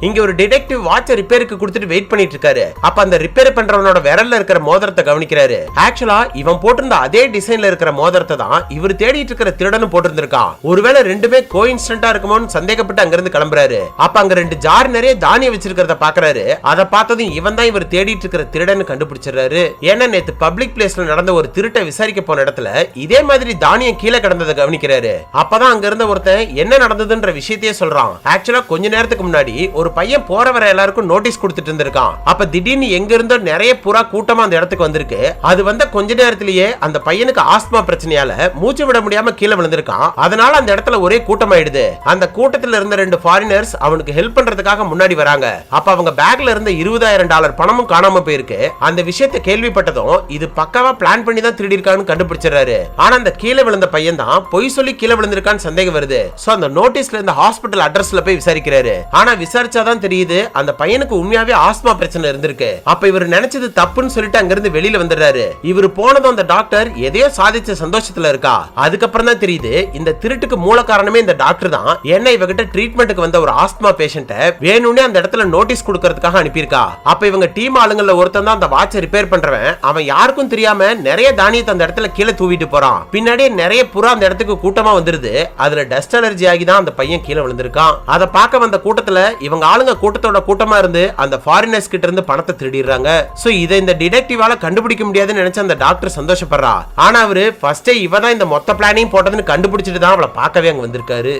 இங்க ஒரு டிடெக்டிவ் வாட்ச ரிப்பேருக்கு கொடுத்துட்டு வெயிட் பண்ணிட்டு இருக்காரு. அப்ப அந்த ரிப்பேர் பண்றவனோட விரல்ல இருக்கிற மோதிரத்தை கவனிக்கிறாரு. ஆக்சுவலா இவன் போட்டிருந்த அதே டிசைன்ல இருக்கிற மோதிரத்தை தான் இவர் தேடிட்டு இருக்கிற திருடனும் போட்டிருந்திருக்கான். ஒருவேளை ரெண்டுமே கோஇன்சிடென்ட்டா இருக்குமோன்னு சந்தேகப்பட்டு அங்கிருந்து கிளம்புறாரு. அப்ப அங்க 2 ஜார் நிறைய தானியம் வச்சிருக்கிறத பாக்குறாரு. அதை பார்த்ததும் இவன் தான் இவர் தேடிட்டு இருக்கிற திருடன்னு கண்டுபிடிச்சிடறாரு. ஏன்னா நேத்து பப்ளிக் பிளேஸ்ல நடந்த ஒரு திருட்டை விசாரிக்க போன இடத்துல இதே மாதிரி தானியம் கீழே கிடந்ததை கவனிக்கிறாரு. அப்பதான் அங்க இருந்த ஒருத்தன் என்ன நடந்ததுன்ற விஷயத்தையே சொல்றான். ஆக்சுவலா கொஞ்ச நேரத்துக்கு முன்னாடி ஒரு பையன் போற வர எல்லாருக்கும் நோட்டீஸ் கொடுத்துட்டு இருந்திருக்கான். அப்ப திடீர்னு எங்க இருந்தோ நிறைய புறா கூட்டமா அந்த இடத்துக்கு வந்திருக்கு. அது வந்த கொஞ்ச நேரத்திலேயே அந்த பையனுக்கு ஆஸ்துமா பிரச்சனையால மூச்சு விட முடியாம கீழே விழுந்திருக்கான். அதனால அந்த இடத்துல ஒரே கூட்டமாயிடுது. அந்த கூட்டத்துல இருந்த 2 ஃபாரினர்ஸ் அவனுக்கு ஹெல்ப் பண்றதுக்காக முன்னாடி வராங்க. அப்ப அவங்க பேக்ல இருந்த $20,000 பணமும் காணாம போயிருக்கு. அந்த விஷயத்தை கேள்விப்பட்டதும் இது பக்காவா பிளான் பண்ணி தான் திருடி இருக்கான்னு கண்டுபிடிச்சிடறாரு. ஆனா அந்த கீழே விழுந்த பையன் தான் பொய் சொல்லி கீழே விழுந்திருக்கான்னு சந்தேகம் வருது. சோ அந்த நோட்டீஸ்ல இருந்த ஹாஸ்பிடல் அட்ரஸ்ல போய் விசாரிக்கிறாரு. ஆனா விசாரிச்சாதான் தெரியுது அந்த பையனுக்கு உண்மையாவே ஆஸ்மா பிரச்சனை இருந்திருக்கு. அப்ப இவர் நினைச்சது தப்புன்னு சொல்லிட்டு அங்கிருந்து வெளியில வந்துடுறாரு. இவர் போனதும் அந்த டாக்டர் எதையோ சாதிச்ச சந்தோஷத்துல இருக்கா. அதுக்கப்புறம் தான் தெரியுது இந்த திருட்டுக்கு மூல காரணமே இந்த டாக்டர் தான். என்ன இவகிட்ட ட்ரீட்மெண்ட்டுக்கு வந்த ஒரு ஆஸ்மா பேஷண்ட வேணும்னே அந்த இடத்துல நோட்டீஸ் கொடுக்கறதுக்காக அனுப்பியிருக்கா. அப்ப இவங்க டீம் ஆளுங்கள்ல ஒருத்தன் தான் அந்த வாட்சை ரிப்பேர் பண்றவன். அவன் யாருக்கும் தெரியாம நிறைய தானியத்தை அந்த இடத்துல கீழே தூவிட்டு போறான். பின்னாடியே நிறைய புறா அந்த இடத்துக்கு கூட்டமா வந்துருது. அதுல டஸ்ட் அலர்ஜி ஆகி தான் அந்த பையன் கீழே விழுந்திருக்கான். அதை பார்க்க வந்த கூட்டத்துல இவங்க ஆளுங்க கூட்டத்தோட கூட்டமா இருந்து அந்த ஃபாரினர்ஸ் கிட்ட இருந்து பணத்தை திருடிடுறாங்க. சோ இதை இந்த டிடெக்டிவால கண்டுபிடிக்க முடியாதுன்னு நினைச்ச அந்த டாக்டர் சந்தோஷப்படுறா. ஆனா அவரு ஃபர்ஸ்டே இவதான் இந்த மொத்த பிளானையும் போட்டதுன்னு கண்டுபிடிச்சிட்டு தான் அவளை பார்க்கவே அங்க வந்திருக்காரு.